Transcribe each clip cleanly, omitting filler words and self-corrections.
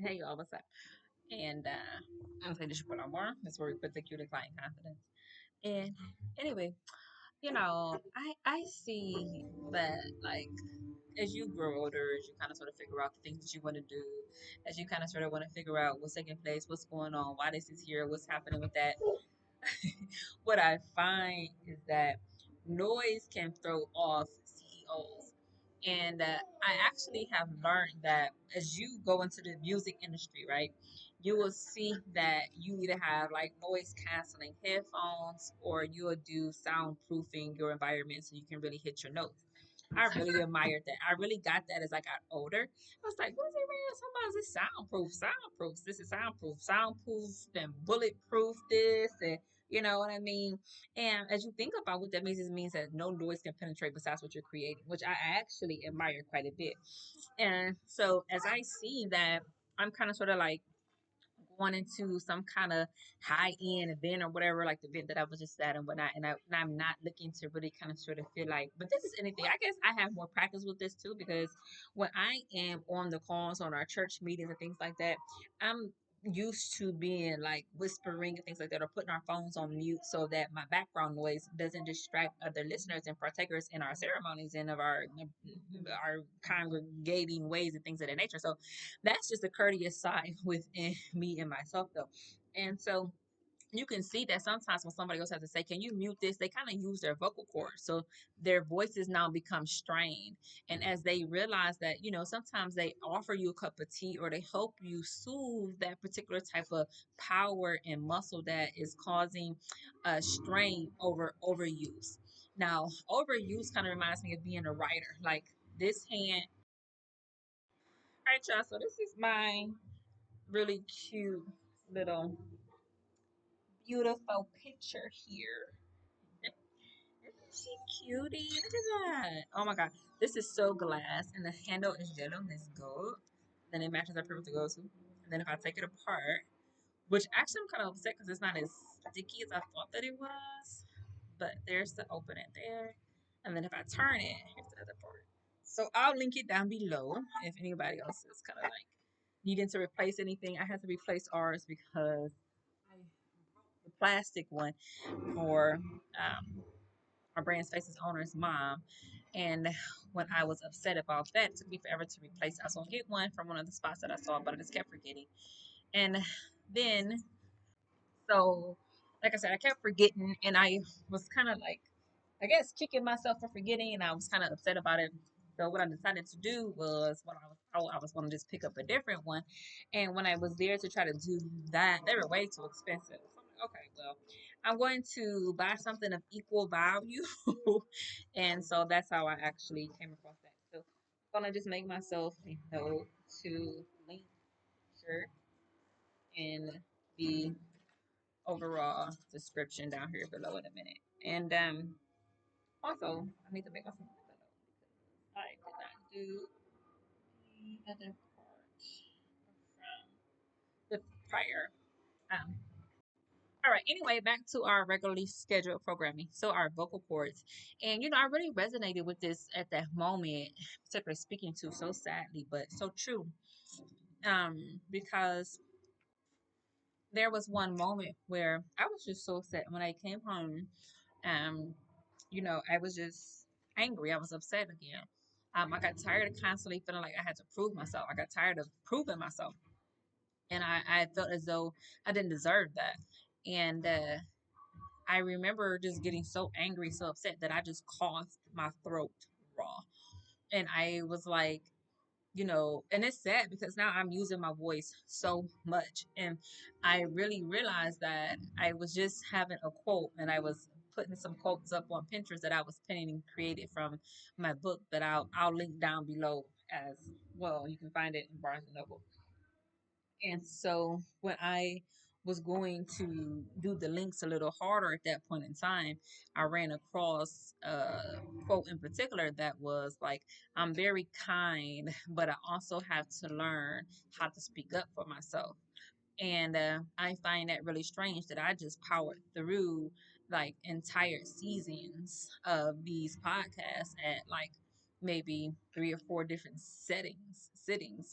Hey y'all, what's up? And I'm saying this should put on more. That's where we put the cutie client confidence. And anyway, I see that like as you grow older, as you kind of sort of figure out the things that you want to do, as you kind of sort of want to figure out what's taking place, what's going on, why this is here, what's happening with that. What I find is that noise can throw off CEOs. And I actually have learned that as you go into the music industry, right, you will see that you either have like noise canceling headphones or you will do soundproofing your environment so you can really hit your notes. I really admired that. I really got that as I got older. I was like, what is it, man? Somebody's this soundproof, soundproof. This is soundproof, and bulletproof this, and you know what I mean? And as you think about what that means, it means that no noise can penetrate besides what you're creating, which I actually admire quite a bit. And so as I see that, I'm kind of sort of like going into some kind of high end event or whatever, like the event that I was just at and whatnot. And I'm not looking to really kind of sort of feel like, but this is anything. I guess I have more practice with this too because when I am on the calls on our church meetings and things like that, I'm used to being like whispering and things like that or putting our phones on mute so that my background noise doesn't distract other listeners and partakers in our ceremonies and of our congregating ways and things of that nature. So that's just a courteous sign within me and myself, though. And so you can see that sometimes when somebody else has to say, "Can you mute this?" they kind of use their vocal cords. So their voices now become strained. And as they realize that, sometimes they offer you a cup of tea or they help you soothe that particular type of power and muscle that is causing a strain over overuse. Now, overuse kind of reminds me of being a writer. Like this hand, all right, y'all. So this is my really cute little beautiful picture here. Isn't she cutie? Look at that. Oh my god. This is so glass and the handle is yellow and it's gold. Then it matches our purple to go to. And then if I take it apart, which actually I'm kind of upset because it's not as sticky as I thought that it was. But there's the opening there. And then if I turn it, here's the other part. So I'll link it down below if anybody else is kind of like needing to replace anything. I had to replace ours because I broke the plastic one for our brand space's owner's mom. And when I was upset about that, it took me forever to replace it. I was gonna get one from one of the spots that I saw, but I just kept forgetting. And then so like I said, I kept forgetting and I was kind of like I guess kicking myself for forgetting and I was kind of upset about it. So what I decided to do was when I was going to just pick up a different one, and when I was there to try to do that, they were way too expensive. So I'm like, okay, well, I'm going to buy something of equal value, and so that's how I actually came across that. So I'm gonna just make myself a note to link shirt in the overall description down here below in a minute. And also I need to make myself another note because I did not do the other part from the prior. Um, all right. Anyway, back to our regularly scheduled programming. So our vocal cords, and I really resonated with this at that moment, particularly speaking to so sadly, but so true. Because there was one moment where I was just so sad when I came home. Um, I was just angry. I was upset again. I got tired of constantly feeling like I had to prove myself. I got tired of proving myself, and I felt as though I didn't deserve that. And I remember just getting so angry, so upset that I just coughed my throat raw, and I was like, and it's sad because now I'm using my voice so much. And I really realized that I was just having a quote and I was putting some quotes up on Pinterest that I was penning and created from my book that I'll link down below as well. You can find it in Barnes and Noble. And so when I was going to do the links a little harder at that point in time, I ran across a quote in particular that was like, I'm very kind, but I also have to learn how to speak up for myself. And I find that really strange that I just powered through like entire seasons of these podcasts at like maybe three or four different sittings,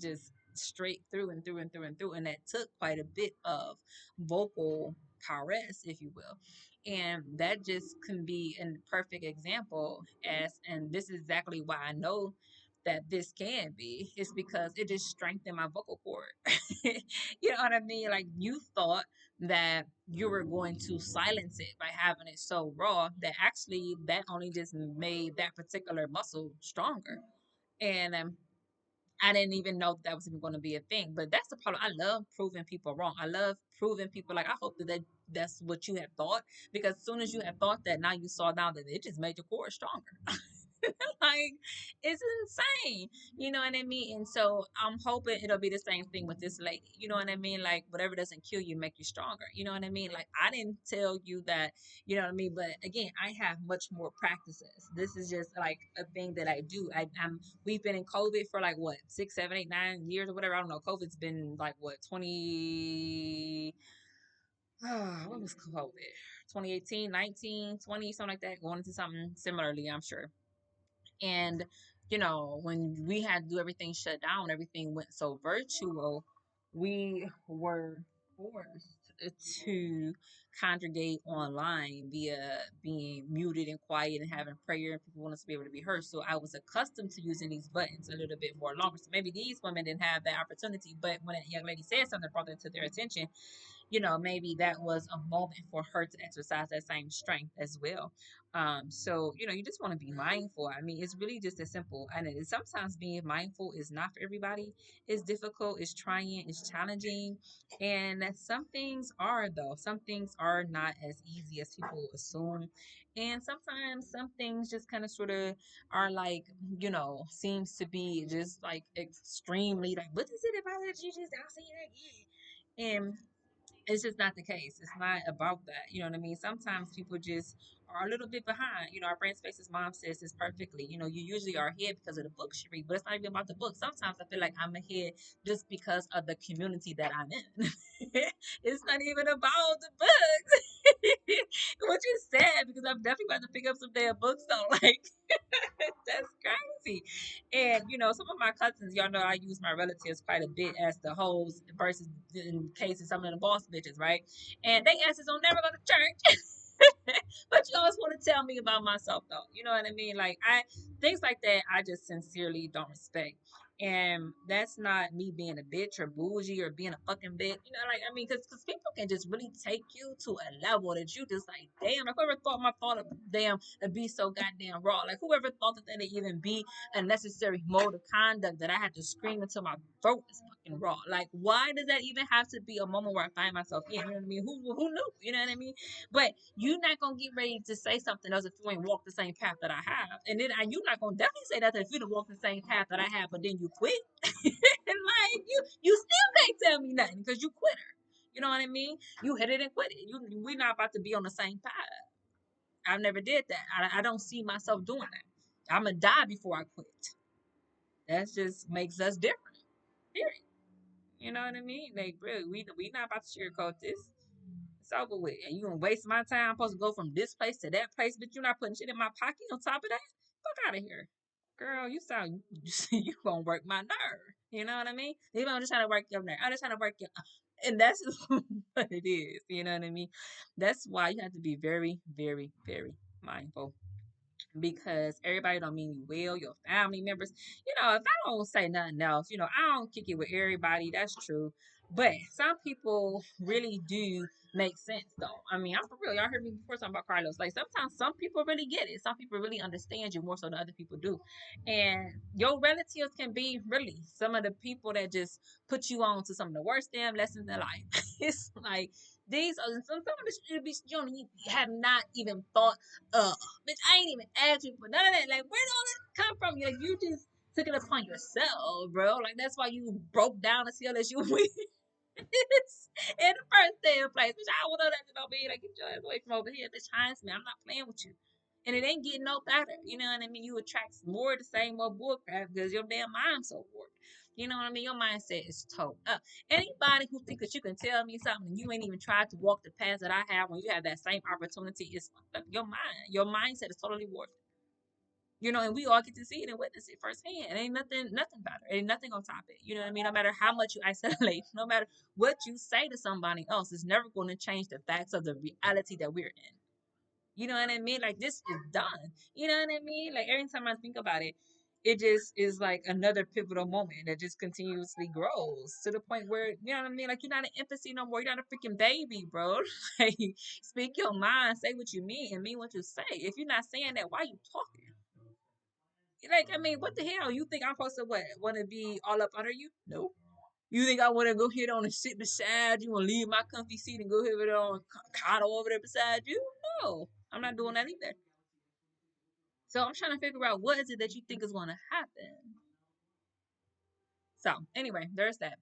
just straight through and through and through and through. And that took quite a bit of vocal prowess, if you will. And that just can be a perfect example and this is exactly why I know that this can be, is because it just strengthened my vocal cord. You know what I mean? Like you thought that you were going to silence it by having it so raw that actually that only just made that particular muscle stronger. And I didn't even know that was even going to be a thing. But that's the problem. I love proving people wrong. I love proving people like I hope that's what you had thought, because as soon as you had thought that, now you saw now that it just made your core stronger. Like it's insane. You know what I mean? And so I'm hoping it'll be the same thing with this lady. You know what I mean? Like whatever doesn't kill you make you stronger. You know what I mean? Like I didn't tell you that, you know what I mean? But again, I have much more practices. This is just like a thing that I do. I'm we've been in COVID for like what, 6, 7, 8, 9 years or whatever. I don't know. COVID's been like what, 20 what was COVID? 2018, 19, 20, something like that, going into something similarly, I'm sure. And, when we had to do everything shut down, everything went so virtual, we were forced to congregate online via being muted and quiet and having prayer, and people want us to be able to be heard. So I was accustomed to using these buttons a little bit more longer. So maybe these women didn't have that opportunity, but when a young lady said something that brought that to their attention, maybe that was a moment for her to exercise that same strength as well. So, you just want to be mindful. I mean, it's really just as simple. And sometimes being mindful is not for everybody. It's difficult, it's trying, it's challenging. And some things are, though. Some things are not as easy as people assume. And sometimes some things just kind of sort of are like, seems to be just like extremely like, what is it about that you just don't see that again? And it's just not the case. It's not about that. You know what I mean? Sometimes people just are a little bit behind. Our brain space's mom says this perfectly. You usually are ahead because of the books you read, but it's not even about the book. Sometimes I feel like I'm ahead just because of the community that I'm in. It's not even about the books, which is sad because I'm definitely about to pick up some damn books though. Like, that's crazy. And some of my cousins, y'all know I use my relatives quite a bit as the hoes versus in case of some of the boss bitches, right? And they asses don't never go to church. But you always want to tell me about myself though. You know what I mean? Like I things like that I just sincerely don't respect. And that's not me being a bitch or bougie or being a fucking bitch. Like I mean, because people can just really take you to a level that you just like, damn. Like whoever thought my thought of damn to be so goddamn raw. Like whoever thought that it'd even be a necessary mode of conduct that I had to scream until my throat is fucking raw. Like why does that even have to be a moment where I find myself in? You know what I mean? Who knew? You know what I mean? But you're not gonna get ready to say something else if you ain't walked the same path that I have. And then you're not gonna definitely say that if you don't walk the same path that I have, but then you quit. And like you still can't tell me nothing because you quit her. You know what I mean? You hit it and quit it. We're not about to be on the same path. I never did that. I don't see myself doing that. I'm gonna die before I quit. That just makes us different. Period. You know what I mean? Like, really, we not about to sugarcoat this. It's over with. And you gonna waste my time. I'm supposed to go from this place to that place, but you're not putting shit in my pocket on top of that? Fuck out of here. Girl, you sound you gonna work my nerve. You know what I mean? Even I'm just trying to work your nerve. I'm just trying to work your and that's just what it is. You know what I mean? That's why you have to be very, very, very mindful, because everybody don't mean you well, your family members. If I don't say nothing else, I don't kick it with everybody. That's true. But some people really do make sense though. I mean, I'm for real. Y'all heard me before talking about Carlos. Like sometimes some people really get it. Some people really understand you more so than other people do. And your relatives can be really some of the people that just put you on to some of the worst damn lessons in life. It's like these are some of the shit you don't even have not even thought of. Bitch, I ain't even asked you for none of that. Like, where did all that come from? Like, you just took it upon yourself, bro. Like, that's why you broke down the seal that you win in the first day of place. Bitch, I don't know that to no be like, get your ass away from over here. Bitch, hinds me. I'm not playing with you. And it ain't getting no better. You know what I mean? You attract more of the same old bullcrap because your damn mind's so warped. You know what I mean? Your mindset is told up. Anybody who thinks that you can tell me something and you ain't even tried to walk the path that I have when you have that same opportunity is fucked up. Your mindset is totally warped. You know, and we all get to see it and witness it firsthand. And ain't nothing better. Ain't nothing on top of it. You know what I mean? No matter how much you isolate, no matter what you say to somebody else, it's never going to change the facts of the reality that we're in. You know what I mean? Like this is done. You know what I mean? Like every time I think about it, it just is like another pivotal moment that just continuously grows to the point where, you know what I mean? Like you're not an infancy no more. You're not a freaking baby, bro. Like speak your mind, say what you mean, and mean what you say. If you're not saying that, why you talking? Like, I mean, what the hell? You think I'm supposed to what? Want to be all up under you? No. You think I want to go hit on and sit beside you and leave my comfy seat and go hit it on coddle over there beside you? No, I'm not doing that either. So I'm trying to figure out what is it that you think is going to happen. So anyway, there's that.